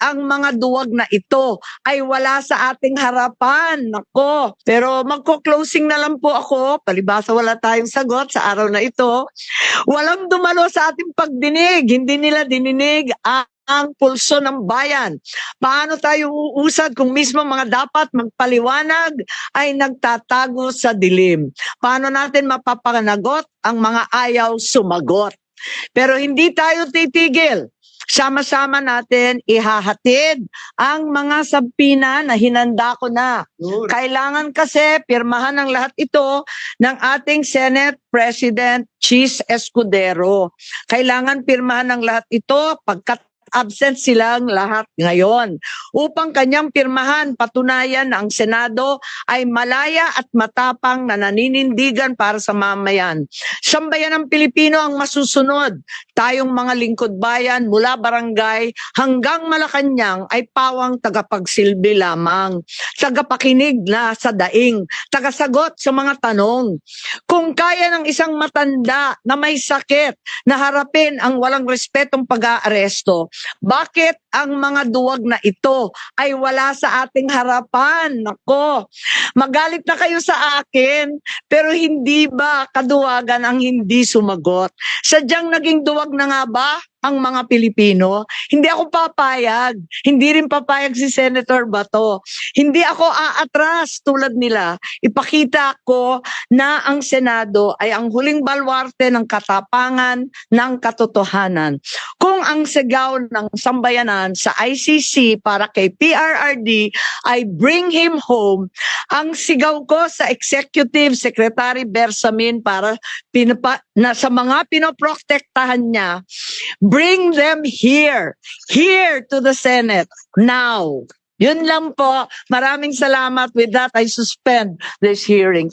ang mga duwag na ito ay wala sa ating harapan. Nako, pero magko-closing na lang po ako. Palibasa wala tayong sagot sa araw na ito. Walang dumalo sa ating pagdinig. Hindi nila dininig ang pulso ng bayan. Paano tayo uusad kung mismo mga dapat magpaliwanag ay nagtatago sa dilim? Paano natin mapapanagot ang mga ayaw sumagot? Pero hindi tayo titigil. Sama-sama natin ihahatid ang mga sabpina na hinanda ko na. Kailangan kasi pirmahan ng lahat ito ng ating Senate President Chis Escudero. Kailangan pirmahan ng lahat ito pagkat absent silang lahat ngayon. Upang kanyang pirmahan, patunayan na ang Senado ay malaya at matapang na naninindigan para sa mamayan. Sambayan ng Pilipino ang masusunod. Tayong mga lingkod bayan mula barangay hanggang Malacanang ay pawang tagapagsilbi lamang. Tagapakinig na sa daing. Tagasagot sa mga tanong. Kung kaya ng isang matanda na may sakit na harapin ang walang respetong pag-aaresto, bakit ang mga duwag na ito ay wala sa ating harapan? Nako, magalit na kayo sa akin, pero hindi ba kaduwagan ang hindi sumagot? Sadyang naging duwag na nga ba ang mga Pilipino? Hindi ako papayag. Hindi rin papayag si Senator Bato. Hindi ako aatras tulad nila. Ipakita ko na ang Senado ay ang huling balwarte ng katapangan, ng katotohanan. Kung ang sigaw ng sambayanan sa ICC para kay PRRD ay bring him home, ang sigaw ko sa Executive Secretary Bersamin para sa mga pinoprotektahan niya, bring them here to the Senate, now. Yun lang po. Maraming salamat. With that, I suspend this hearing.